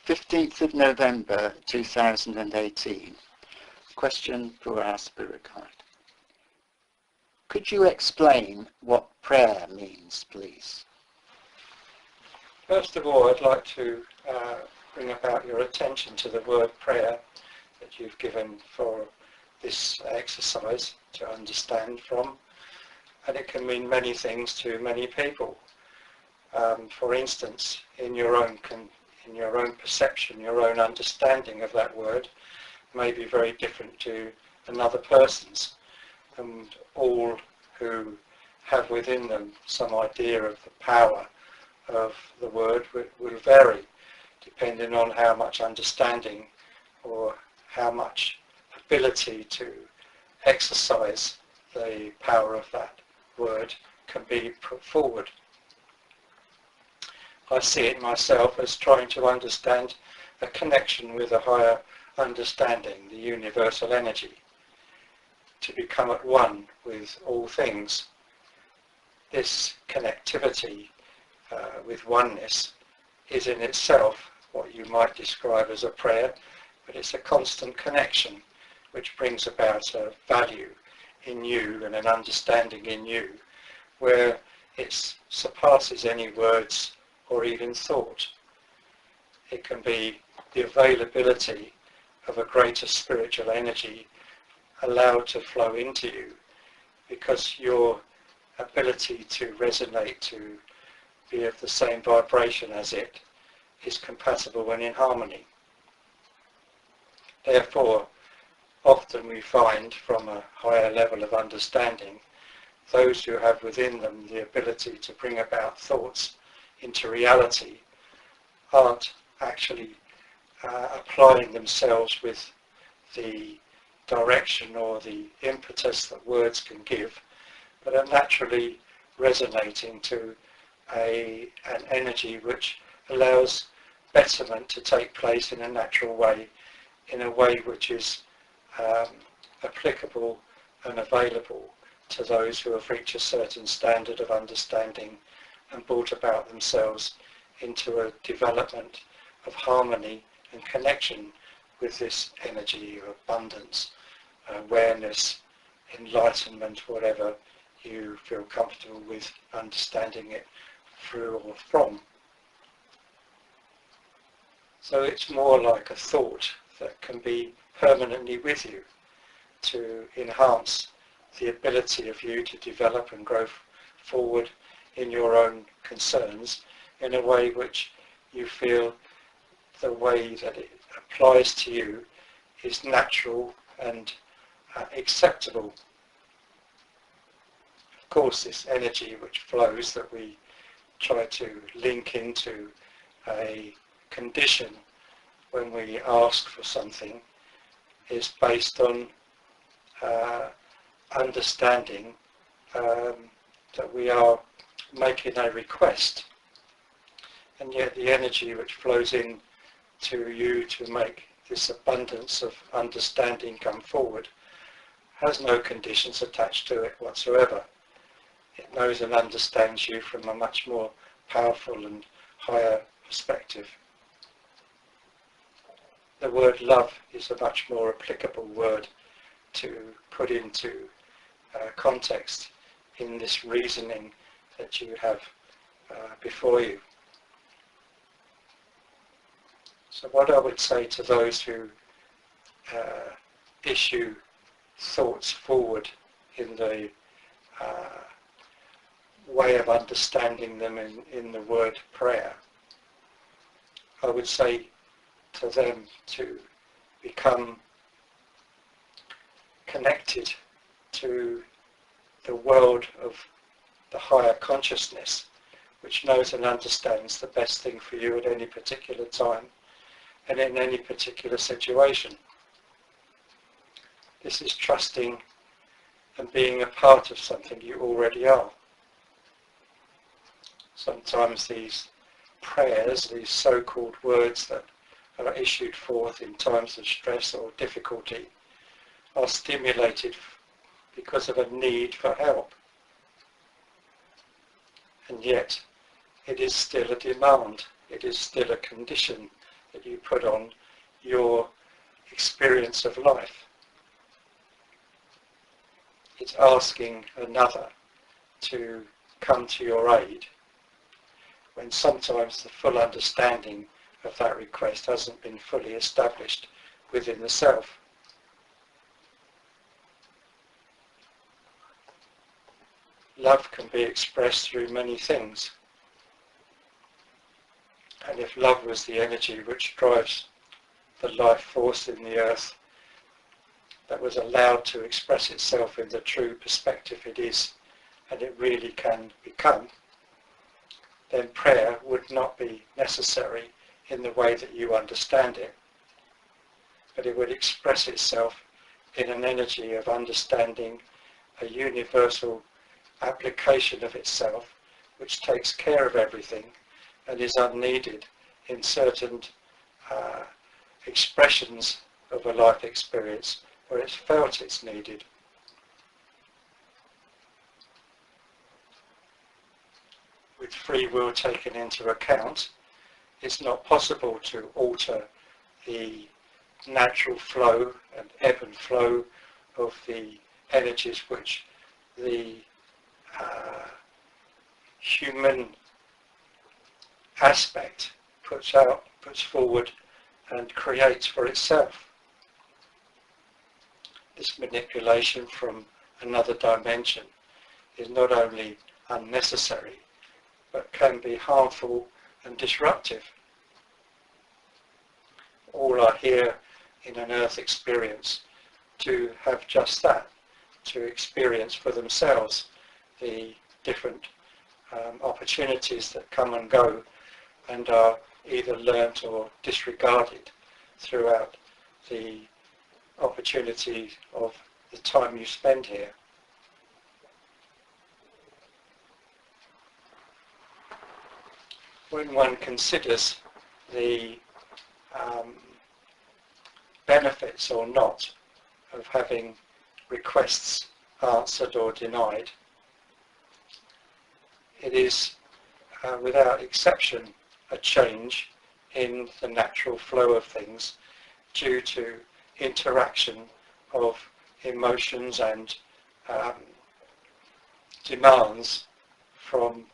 15th of November 2018. Question for our spirit guide. Could you explain what prayer means, please? First of all, I'd like to bring about your attention to the word prayer that you've given for this exercise to understand from, and it can mean many things to many people. For instance, in your own perception, your own understanding of that word may be very different to another person's, and all who have within them some idea of the power of the word will vary depending on how much understanding or how much ability to exercise the power of that word can be put forward. I see it myself as trying to understand a connection with a higher understanding, the universal energy, to become at one with all things. This connectivity with oneness is in itself what you might describe as a prayer, but it's a constant connection which brings about a value in you and an understanding in you where it surpasses any words or even thought. It can be the availability of a greater spiritual energy allowed to flow into you because your ability to resonate, to be of the same vibration as it, is compatible and in harmony. Therefore, often we find from a higher level of understanding those who have within them the ability to bring about thoughts into reality aren't actually applying themselves with the direction or the impetus that words can give, but are naturally resonating to an energy which allows betterment to take place in a natural way, in a way which is applicable and available to those who have reached a certain standard of understanding and brought about themselves into a development of harmony and connection with this energy of abundance, awareness, enlightenment, whatever you feel comfortable with understanding it through or from. So it's more like a thought that can be permanently with you to enhance the ability of you to develop and grow forward in your own concerns in a way which you feel the way that it applies to you is natural and acceptable. Of course, this energy which flows that we try to link into a condition when we ask for something is based on understanding that we are making a request, and yet the energy which flows in to you to make this abundance of understanding come forward has no conditions attached to it whatsoever. It knows and understands you from a much more powerful and higher perspective. The word love is a much more applicable word to put into context in this reasoning that you have before you. So what I would say to those who issue thoughts forward in the way of understanding them in the word prayer, I would say to them to become connected to the world of the higher consciousness, which knows and understands the best thing for you at any particular time and in any particular situation. This is trusting and being a part of something you already are. Sometimes these prayers, these so-called words that are issued forth in times of stress or difficulty, are stimulated because of a need for help. And yet it is still a demand, it is still a condition that you put on your experience of life. It's asking another to come to your aid when sometimes the full understanding of that request hasn't been fully established within the self. Love can be expressed through many things. And if love was the energy which drives the life force in the earth, that was allowed to express itself in the true perspective it is, and it really can become, then prayer would not be necessary in the way that you understand it, but it would express itself in an energy of understanding a universal application of itself which takes care of everything and is unneeded in certain expressions of a life experience where it's felt it's needed. With free will taken into account, it's not possible to alter the natural flow and ebb and flow of the energies which the human aspect puts forward and creates for itself. This manipulation from another dimension is not only unnecessary, but can be harmful and disruptive. All are here in an earth experience to have just that, to experience for themselves the different opportunities that come and go and are either learnt or disregarded throughout the opportunity of the time you spend here. When one considers the benefits or not of having requests answered or denied, it is without exception a change in the natural flow of things due to interaction of emotions and demands from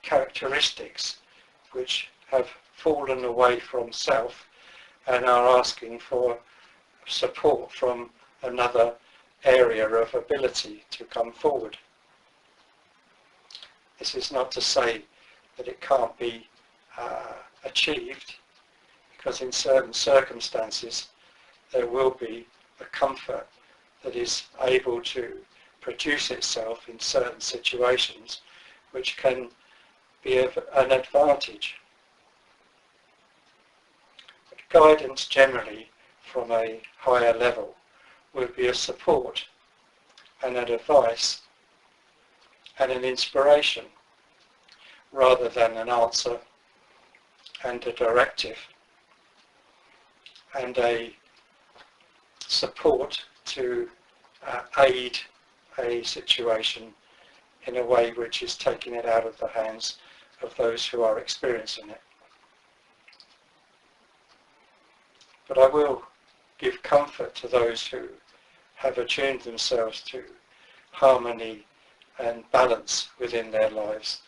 characteristics which have fallen away from self and are asking for support from another area of ability to come forward. This is not to say that it can't be achieved, because in certain circumstances there will be a comfort that is able to produce itself in certain situations which can be of an advantage. But guidance generally from a higher level would be a support and an advice and an inspiration rather than an answer and a directive and a support to aid a situation in a way which is taking it out of the hands of those who are experiencing it. But I will give comfort to those who have attuned themselves to harmony and balance within their lives,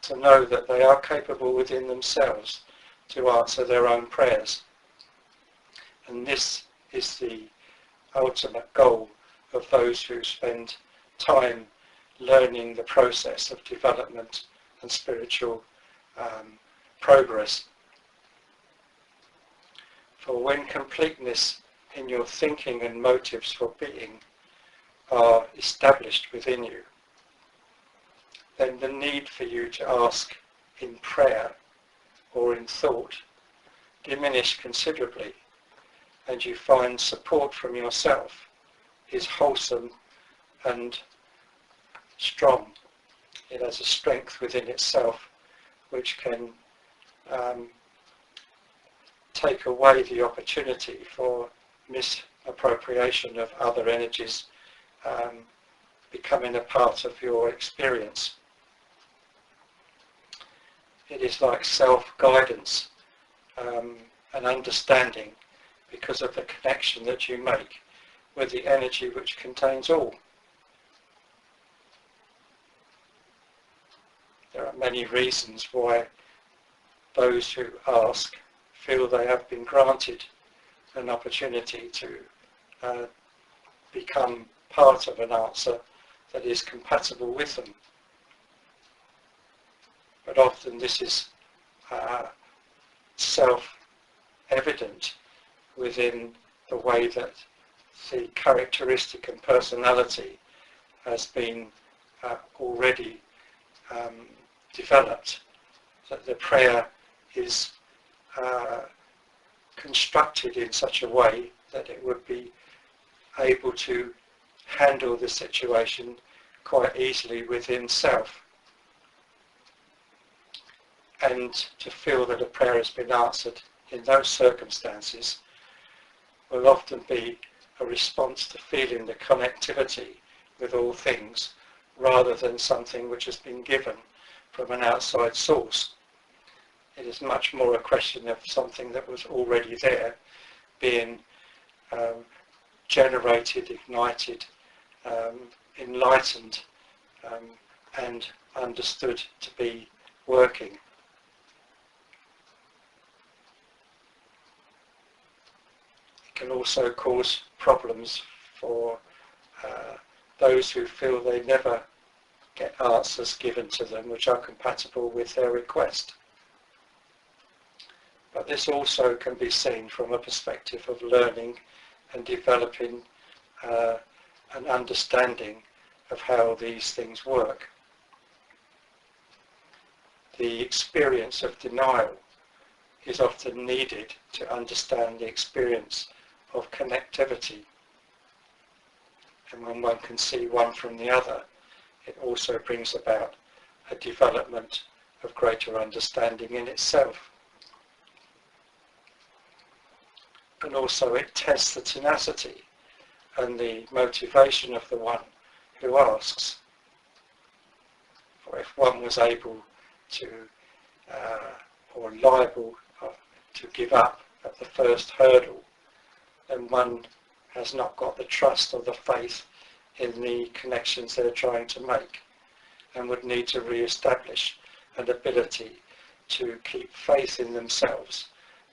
to know that they are capable within themselves to answer their own prayers. And this is the ultimate goal of those who spend time learning the process of development and spiritual progress. For when completeness in your thinking and motives for being are established within you, then the need for you to ask in prayer or in thought diminish considerably, and you find support from yourself is wholesome and strong. It has a strength within itself which can take away the opportunity for misappropriation of other energies becoming a part of your experience. It is like self-guidance an understanding because of the connection that you make with the energy which contains all. There are many reasons why those who ask feel they have been granted an opportunity to become part of an answer that is compatible with them. But often this is self-evident within the way that the characteristic and personality has been already developed, that the prayer is constructed in such a way that it would be able to handle the situation quite easily within self. And to feel that a prayer has been answered in those circumstances will often be a response to feeling the connectivity with all things, rather than something which has been given from an outside source. It is much more a question of something that was already there, being generated, ignited, enlightened, and understood to be working. It can also cause problems for those who feel they never get answers given to them which are compatible with their request. But this also can be seen from a perspective of learning and developing an understanding of how these things work. The experience of denial is often needed to understand the experience of connectivity. And when one can see one from the other, it also brings about a development of greater understanding in itself. And also it tests the tenacity and the motivation of the one who asks. For if one was able to, or liable to give up at the first hurdle, then one has not got the trust or the faith in the connections they're trying to make, and would need to re-establish an ability to keep faith in themselves,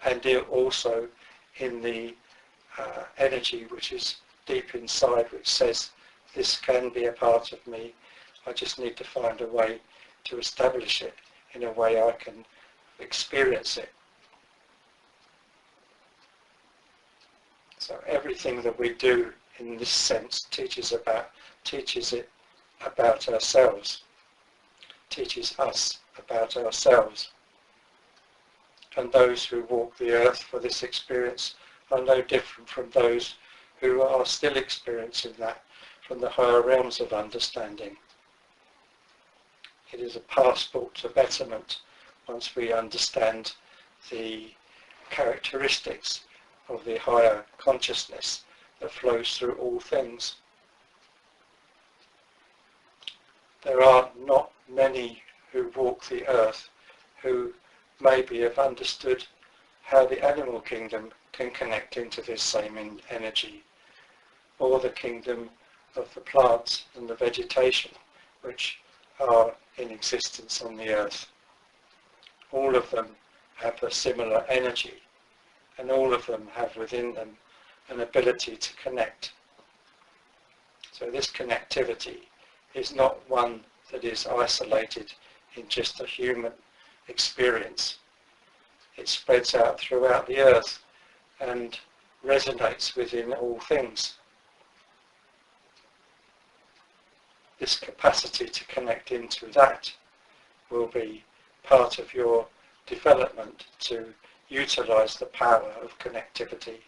and also in the energy which is deep inside, which says, this can be a part of me, I just need to find a way to establish it in a way I can experience it. So everything that we do in this sense teaches it about ourselves, teaches us about ourselves. And those who walk the earth for this experience are no different from those who are still experiencing that from the higher realms of understanding. It is a passport to betterment once we understand the characteristics of the higher consciousness that flows through all things. There are not many who walk the earth who maybe have understood how the animal kingdom can connect into this same energy, or the kingdom of the plants and the vegetation which are in existence on the earth. All of them have a similar energy, and all of them have within them an ability to connect. So this connectivity is not one that is isolated in just a human experience. It spreads out throughout the earth and resonates within all things. This capacity to connect into that will be part of your development to utilize the power of connectivity.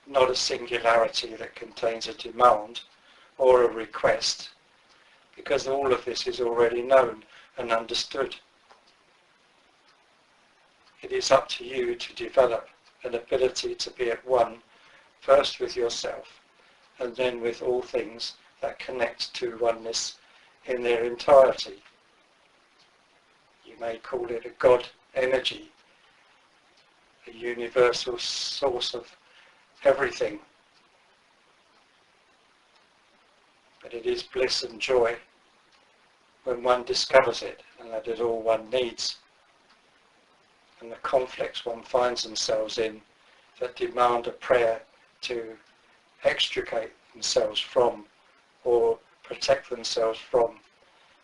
Not a singularity that contains a demand or a request, because all of this is already known and understood. It is up to you to develop an ability to be at one, first with yourself, and then with all things that connect to oneness in their entirety. You may call it a God energy a universal source of everything. But it is bliss and joy when one discovers it, and that is all one needs. And the conflicts one finds themselves in that demand a prayer to extricate themselves from or protect themselves from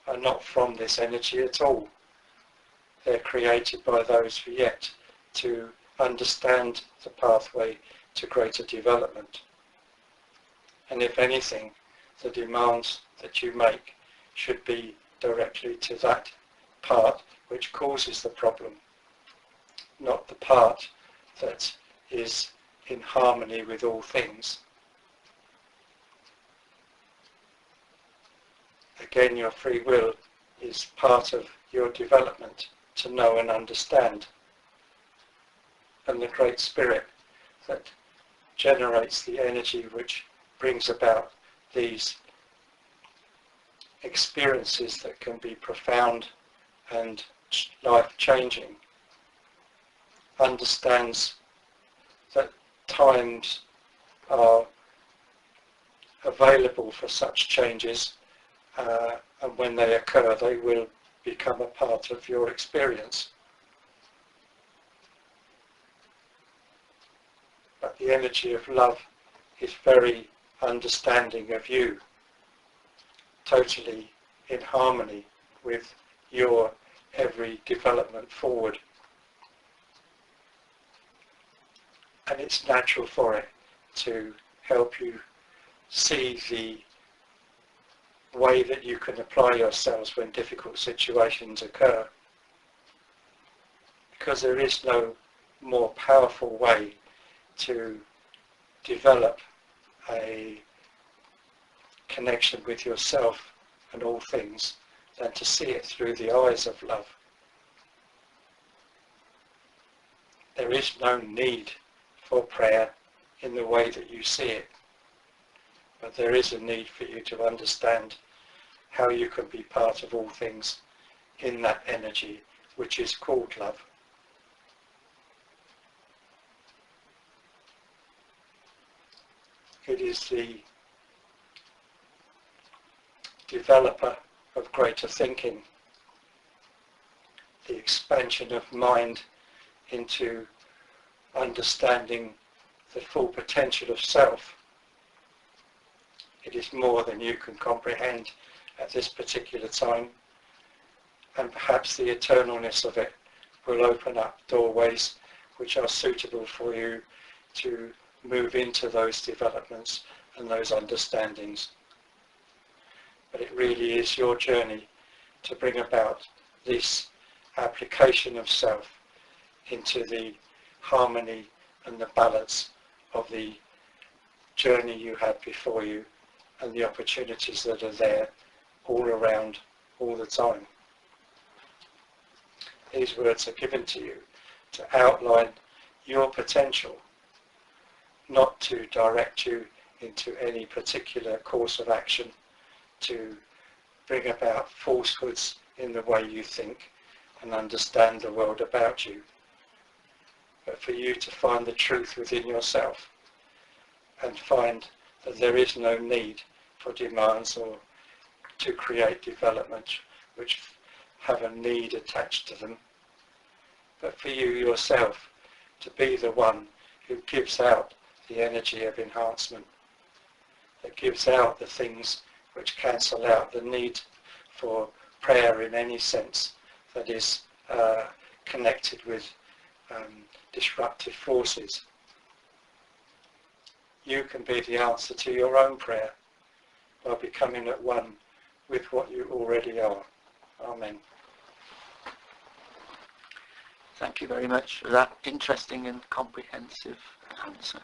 are not from this energy at all. They're created by those who yet to understand the pathway to greater development. And if anything, the demands that you make should be directly to that part which causes the problem, not the part that is in harmony with all things. Again, your free will is part of your development to know and understand. And the Great Spirit that generates the energy which brings about these experiences that can be profound and life-changing, understands that times are available for such changes, and when they occur they will become a part of your experience. But the energy of love is very understanding of you, totally in harmony with your every development forward. And it's natural for it to help you see the way that you can apply yourselves when difficult situations occur. Because there is no more powerful way to develop a connection with yourself and all things than to see it through the eyes of love. There is no need for prayer in the way that you see it, but there is a need for you to understand how you can be part of all things in that energy which is called love. It is the developer of greater thinking, the expansion of mind into understanding the full potential of self. It is more than you can comprehend at this particular time, and perhaps the eternalness of it will open up doorways which are suitable for you to move into those developments and those understandings. But it really is your journey to bring about this application of self into the harmony and the balance of the journey you have before you and the opportunities that are there all around all the time. These words are given to you to outline your potential, not to direct you into any particular course of action to bring about falsehoods in the way you think and understand the world about you, but for you to find the truth within yourself and find that there is no need for demands or to create development which have a need attached to them, but for you yourself to be the one who gives out the energy of enhancement, that gives out the things which cancel out the need for prayer in any sense that is connected with disruptive forces. You can be the answer to your own prayer by becoming at one with what you already are. Amen. Thank you very much for that interesting and comprehensive answer.